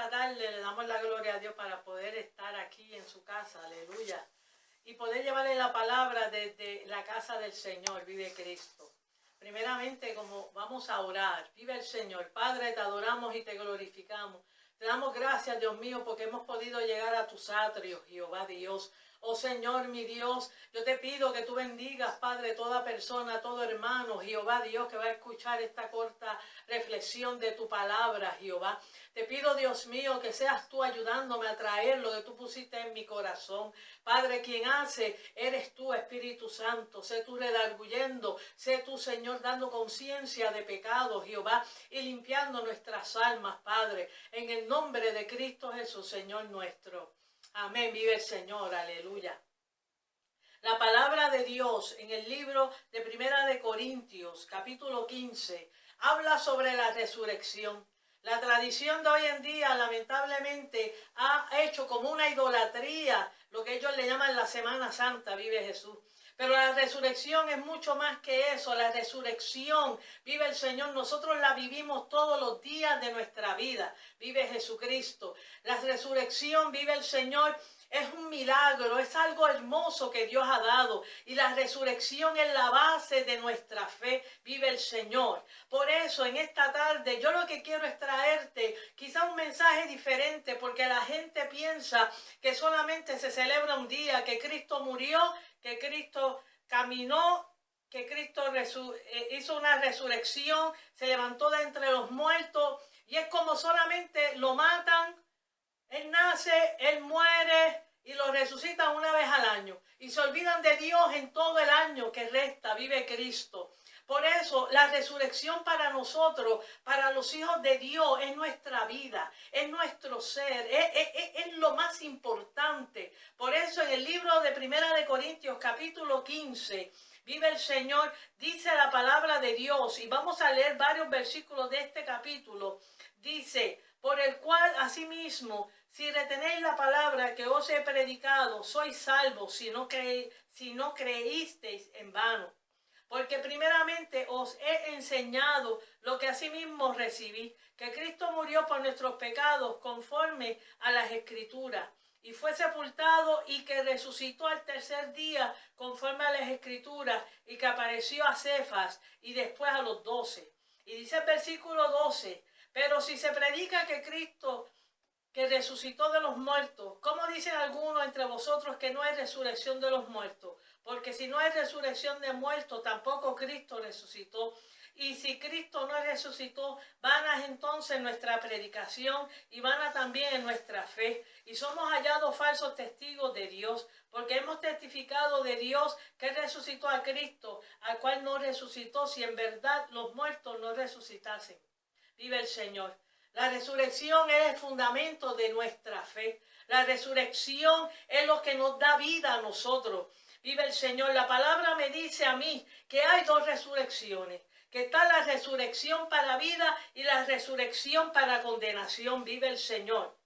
esta tarde le damos la gloria a Dios para poder estar aquí en su casa, aleluya, y poder llevarle la palabra desde la casa del Señor, vive Cristo. Primeramente, como vamos a orar, vive el Señor. Padre, te adoramos y te glorificamos. Te damos gracias, Dios mío, porque hemos podido llegar a tus atrios, Jehová Dios. Oh Señor, mi Dios, yo te pido que tú bendigas, Padre, toda persona, todo hermano, Jehová Dios, que va a escuchar esta corta reflexión de tu palabra, Jehová. Te pido, Dios mío, que seas tú ayudándome a traer lo que tú pusiste en mi corazón. Padre, quien hace, eres tú, Espíritu Santo. Sé tú redarguyendo, sé tú, Señor, dando conciencia de pecado, Jehová, y limpiando nuestras almas, Padre, en el nombre de Cristo Jesús, Señor nuestro. Amén, vive el Señor, aleluya. La palabra de Dios en el libro de Primera de Corintios, capítulo 15, habla sobre la resurrección. La tradición de hoy en día, lamentablemente, ha hecho como una idolatría lo que ellos le llaman la Semana Santa, vive Jesús. Pero la resurrección es mucho más que eso. La resurrección, vive el Señor, nosotros la vivimos todos los días de nuestra vida. Vive Jesucristo. La resurrección, vive el Señor, es un milagro, es algo hermoso que Dios ha dado. Y la resurrección es la base de nuestra fe, vive el Señor. Por eso, en esta tarde, yo lo que quiero es traerte quizá un mensaje diferente, porque la gente piensa que solamente se celebra un día, que Cristo murió, que Cristo caminó, que Cristo hizo una resurrección, se levantó de entre los muertos, y es como solamente lo matan, Él nace, Él muere y lo resucitan una vez al año. Y se olvidan de Dios en todo el año que resta, vive Cristo. Por eso la resurrección para nosotros, para los hijos de Dios, es nuestra vida, es nuestro ser, es lo más importante. Por eso en el libro de Primera de Corintios, capítulo 15, vive el Señor, dice la palabra de Dios, y vamos a leer varios versículos de este capítulo. Dice: por el cual asimismo, si retenéis la palabra que os he predicado, sois salvos, si no creísteis en vano. Porque primeramente os he enseñado lo que asimismo recibí, que Cristo murió por nuestros pecados conforme a las Escrituras, y fue sepultado, y que resucitó al tercer día conforme a las Escrituras, y que apareció a Cefas y después a los 12. Y dice el versículo 12: pero si se predica que Cristo, que resucitó de los muertos, ¿cómo dicen algunos entre vosotros que no hay resurrección de los muertos? Porque si no hay resurrección de muertos, tampoco Cristo resucitó. Y si Cristo no resucitó, vana es entonces nuestra predicación, y vana también en nuestra fe. Y somos hallados falsos testigos de Dios, porque hemos testificado de Dios que resucitó a Cristo, al cual no resucitó, si en verdad los muertos no resucitasen. Vive el Señor. La resurrección es el fundamento de nuestra fe. La resurrección es lo que nos da vida a nosotros. Vive el Señor. La palabra me dice a mí que hay dos resurrecciones. Que está la resurrección para vida y la resurrección para condenación. Vive el Señor.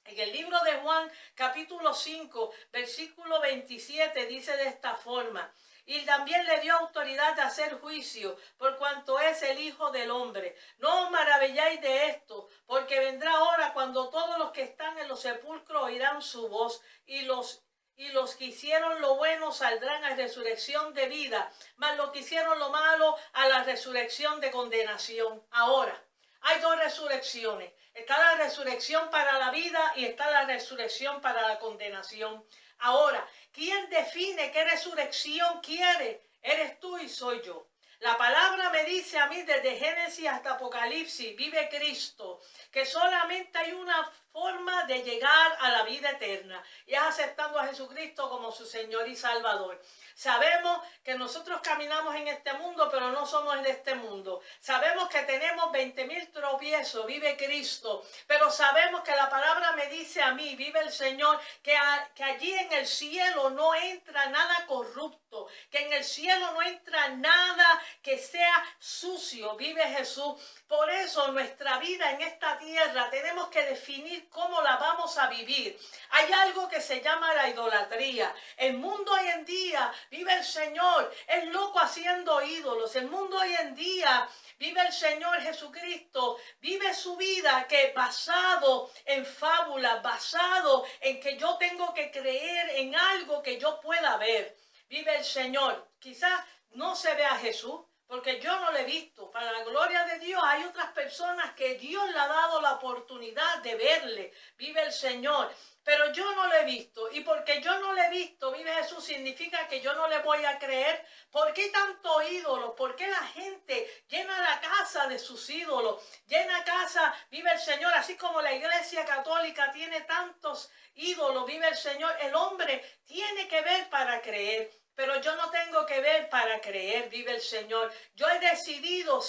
En el libro de Juan, capítulo 5, versículo 27, dice de esta forma: y también le dio autoridad de hacer juicio, por cuanto es el Hijo del Hombre. No os maravilláis de esto, porque vendrá hora cuando todos los que están en los sepulcros oirán su voz, y los que hicieron lo bueno saldrán a resurrección de vida, mas los que hicieron lo malo a la resurrección de condenación. Ahora, hay dos resurrecciones. Está la resurrección para la vida y está la resurrección para la condenación. Ahora, ¿quién define qué resurrección quiere? Eres tú y soy yo. La palabra me dice a mí desde Génesis hasta Apocalipsis, vive Cristo, que solamente hay una forma de llegar a la vida eterna, y es aceptando a Jesucristo como su Señor y Salvador. Sabemos que nosotros caminamos en este mundo, pero no somos de este mundo. Sabemos que tenemos 20,000 tropiezos, vive Cristo, pero sabemos que la palabra me dice a mí, vive el Señor, que allí en el cielo no entra nada corrupto, que en el cielo no entra nada que sea sucio, vive Jesús. Por eso nuestra vida en esta tierra tenemos que definir cómo la vamos a vivir. Hay algo que se llama la idolatría. El mundo hoy en día, vive el Señor, es loco haciendo ídolos. El mundo hoy en día vive el Señor Jesucristo, vive su vida que basado en fábulas, basado en que yo tengo que creer en algo que yo pueda ver. Vive el Señor. Quizás no se ve a Jesús, porque yo no lo he visto. Para la gloria de Dios hay otras personas que Dios le ha dado la oportunidad de verle. Vive el Señor. Pero yo no lo he visto. Y porque yo no lo he visto, vive Jesús, significa que yo no le voy a creer. ¿Por qué tanto ídolo? ¿Por qué la gente llena la casa de sus ídolos? Llena casa, vive el Señor. Así como la Iglesia Católica tiene tantos ídolos, vive el Señor. El hombre tiene que ver para creer. Pero yo no tengo que ver para creer, vive el Señor. Yo he decidido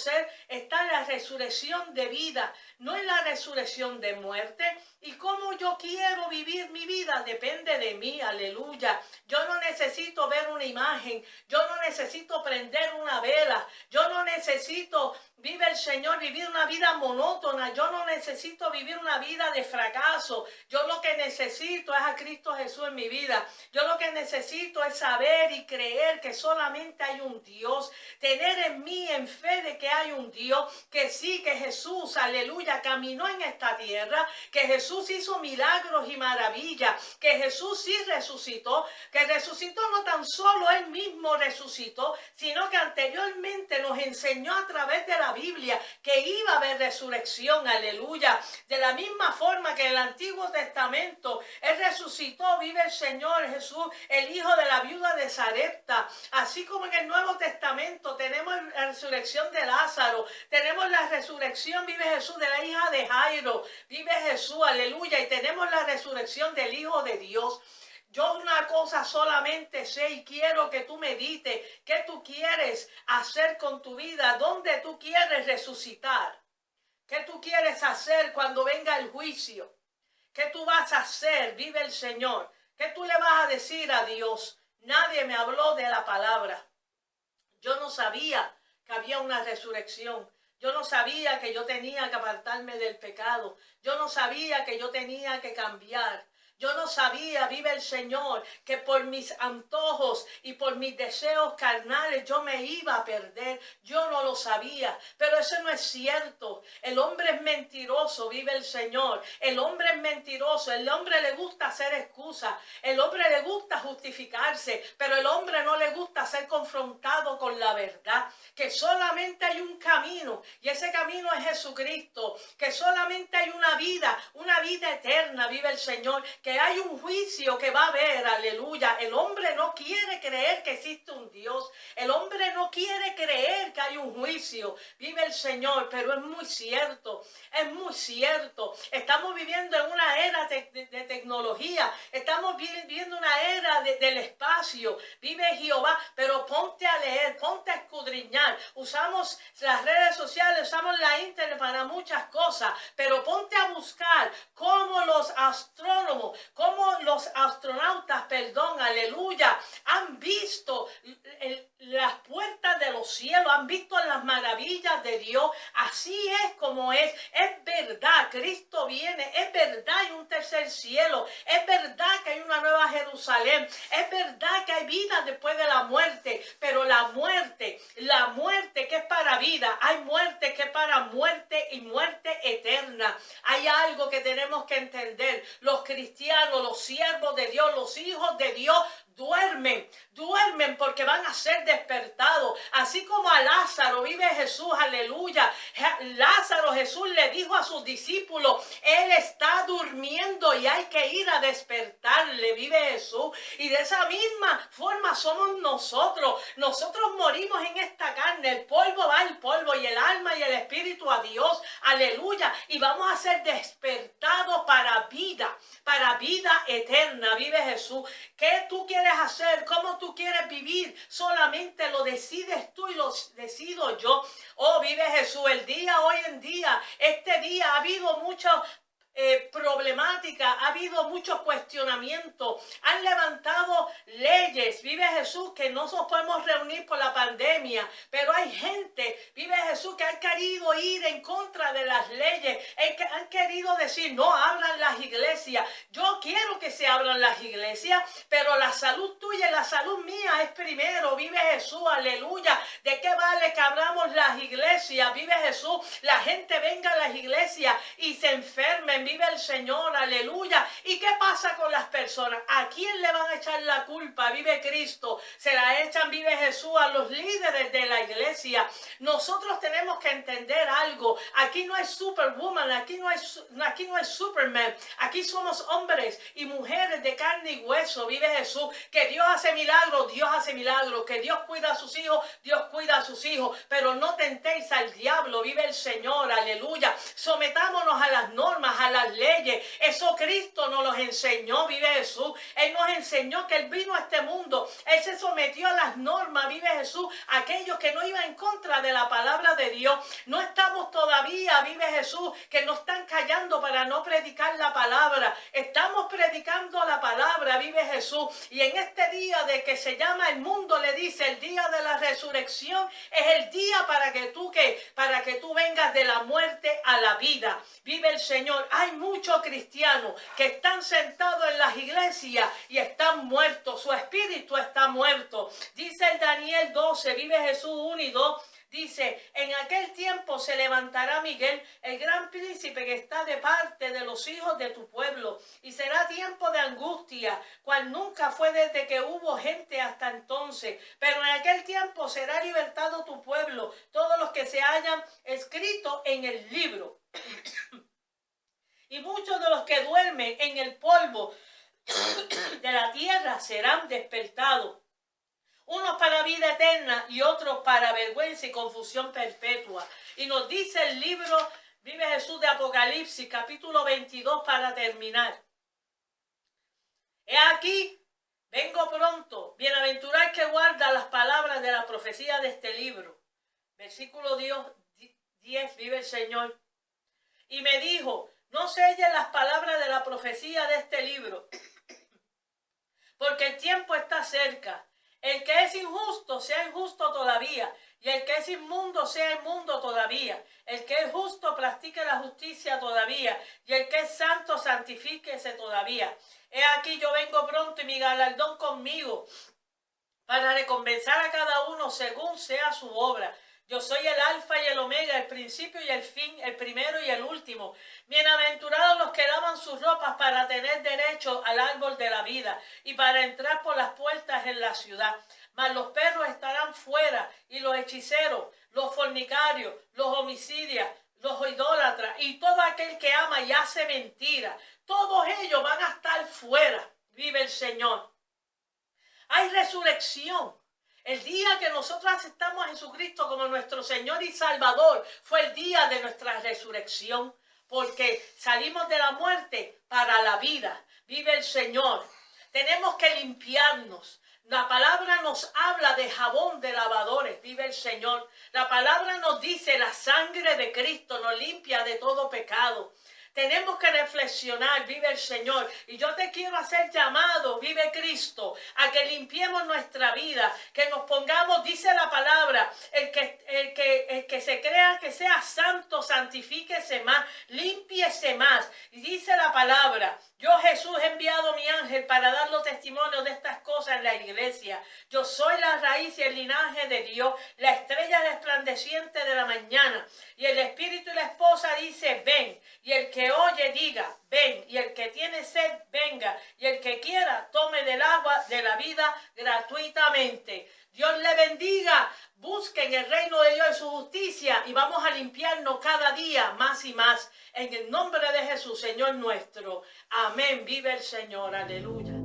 estar en la resurrección de vida, no en la resurrección de muerte. Y cómo yo quiero vivir mi vida depende de mí, aleluya. Yo no necesito ver una imagen, yo no necesito prender una vela, yo no necesito, vive el Señor, vivir una vida monótona, yo no necesito vivir una vida de fracaso. Yo lo que necesito es a Cristo Jesús en mi vida. Yo lo que necesito es saber y creer que solamente hay un Dios, tener en mí en fe de que hay un Dios, que sí, que Jesús, aleluya, caminó en esta tierra, que Jesús hizo milagros y maravillas, que Jesús sí resucitó, que resucitó no tan solo él mismo resucitó, sino que anteriormente nos enseñó a través de la Biblia que iba a haber resurrección, aleluya. De la misma forma que en el Antiguo Testamento él resucitó, vive el Señor Jesús, el hijo de la viuda de Sarepta. Así como en el Nuevo Testamento tenemos la resurrección de Lázaro, tenemos la resurrección, vive Jesús, de la hija de Jairo, vive Jesús, aleluya, y tenemos la resurrección del Hijo de Dios. Yo una cosa solamente sé y quiero que tú medites, ¿qué tú quieres hacer con tu vida? ¿Dónde tú quieres resucitar? ¿Qué tú quieres hacer cuando venga el juicio? ¿Qué tú vas a hacer? Vive el Señor. ¿Qué tú le vas a decir a Dios? Nadie me habló de la palabra. Yo no sabía que había una resurrección. Yo no sabía que yo tenía que apartarme del pecado. Yo no sabía que yo tenía que cambiar. Yo no sabía, vive el Señor, que por mis antojos y por mis deseos carnales yo me iba a perder. Yo no lo sabía, pero eso no es cierto. El hombre es mentiroso, vive el Señor. El hombre es mentiroso, el hombre le gusta hacer excusas, el hombre le gusta justificarse, pero el hombre no le gusta ser confrontado con la verdad. Que solamente hay un camino y ese camino es Jesucristo. Que solamente hay una vida eterna, vive el Señor. Que hay un juicio que va a haber, aleluya. El hombre no quiere creer que existe un Dios. El hombre no quiere creer que hay un juicio. Vive el Señor, pero es muy cierto. Es muy cierto. Estamos viviendo en una era de tecnología. Estamos viviendo una era del espacio. Vive Jehová, pero ponte a leer, ponte a escudriñar. Usamos las redes sociales, usamos la internet para muchas cosas, pero ponte a buscar cómo los astrónomos, como los astronautas, aleluya, han visto las puertas de los cielos, han visto las maravillas de Dios. Así es como es verdad, Cristo viene, es verdad, hay un tercer cielo, es verdad que hay una nueva Jerusalén, es verdad que hay vida después de la muerte, pero la muerte que es para vida, hay muerte que es para muerte y muerte eterna. Hay algo que tenemos que entender. Los cristianos, los siervos de Dios, los hijos de Dios duermen porque van a ser despertados. Así como a Lázaro, vive Jesús, aleluya. Lázaro, Jesús le dijo a sus discípulos, él está durmiendo y hay que ir a despertarle, vive Jesús. Y de esa misma forma somos nosotros. Nosotros morimos en esta carne, el polvo va al polvo y el alma y el espíritu a Dios, aleluya. Y vamos a ser despertados para vida eterna, vive Jesús. ¿Qué tú quieres hacer? ¿Cómo tú quieres vivir? Solamente lo decides tú y lo decido yo. Oh, vive Jesús. Hoy en día, este día ha habido muchos problemática, ha habido muchos cuestionamientos, han levantado leyes, vive Jesús, que no nos podemos reunir por la pandemia, pero hay gente, vive Jesús, que han querido ir en contra de las leyes, han querido decir, no abran las iglesias. Yo quiero que se abran las iglesias, pero la salud tuya y la salud mía es primero, vive Jesús, aleluya. ¿De qué vale que abramos las iglesias? Vive Jesús, la gente venga a las iglesias y se enfermen, vive el Señor, aleluya. ¿Y qué pasa con las personas? ¿A quién le van a echar la culpa? Vive Cristo, se la echan, vive Jesús, a los líderes de la iglesia. Nosotros tenemos que entender algo, aquí no es Superwoman, aquí no es Superman, aquí somos hombres y mujeres de carne y hueso, vive Jesús, que Dios hace milagros, que Dios cuida a sus hijos, Dios cuida a sus hijos, pero no tentéis al diablo, vive el Señor, aleluya. Sometámonos a las normas, a las leyes, eso Cristo nos los enseñó, vive Jesús. Él nos enseñó que Él vino a este mundo, Él se sometió a las normas, vive Jesús. Aquellos que no iban en contra de la palabra de Dios, no estamos todavía, vive Jesús, que nos están callando para no predicar la palabra. Estamos predicando la palabra, vive Jesús. Y en este día de que se llama, el mundo le dice, el día de la resurrección, es el día para que tú vengas de la muerte a la vida. Vive el Señor. Hay muchos cristianos que están sentados en las iglesias y están muertos. Su espíritu está muerto. Dice el Daniel 12, vive Jesús 1 y 2. Dice, en aquel tiempo se levantará Miguel, el gran príncipe que está de parte de los hijos de tu pueblo, y será tiempo de angustia, cual nunca fue desde que hubo gente hasta entonces. Pero en aquel tiempo será libertado tu pueblo, todos los que se hayan escrito en el libro. Y muchos de los que duermen en el polvo de la tierra serán despertados. Unos para vida eterna y otros para vergüenza y confusión perpetua. Y nos dice el libro, vive Jesús, de Apocalipsis, capítulo 22, para terminar. He aquí, vengo pronto, bienaventurado el que guarda las palabras de la profecía de este libro. Versículo 10, vive el Señor. Y me dijo, no selles las palabras de la profecía de este libro, porque el tiempo está cerca. El que es injusto sea injusto todavía, y el que es inmundo sea inmundo todavía. El que es justo practique la justicia todavía, y el que es santo santifíquese todavía. He aquí yo vengo pronto y mi galardón conmigo, para recompensar a cada uno según sea su obra. Yo soy el alfa y el omega, el principio y el fin, el primero y el último. Bienaventurados los que lavan sus ropas para tener derecho al árbol de la vida y para entrar por las puertas en la ciudad. Mas los perros estarán fuera, y los hechiceros, los fornicarios, los homicidas, los idólatras y todo aquel que ama y hace mentira. Todos ellos van a estar fuera, vive el Señor. Hay resurrección. El día que nosotros aceptamos a Jesucristo como nuestro Señor y Salvador fue el día de nuestra resurrección, porque salimos de la muerte para la vida. Vive el Señor. Tenemos que limpiarnos. La palabra nos habla de jabón de lavadores, vive el Señor. La palabra nos dice, la sangre de Cristo nos limpia de todo pecado. Tenemos que reflexionar, vive el Señor. Y yo te quiero hacer llamado, vive Cristo, a que limpiemos nuestra vida, que nos pongamos, dice la palabra, el que se crea que sea santo, santifíquese más, límpiese más. Y dice la palabra, yo Jesús he enviado mi ángel para dar los testimonios de estas cosas en la iglesia. Yo soy la raíz y el linaje de Dios, la estrella resplandeciente de la mañana. Y el espíritu y la esposa dice, ven. Y el que oye diga, ven. Y el que tiene sed, venga. Y el que quiera, tome del agua de la vida gratuitamente. Dios le bendiga. Busquen el reino de Dios y su justicia y vamos a limpiarnos cada día más y más. En el nombre de Jesús, Señor nuestro. Amén. Vive el Señor. Aleluya.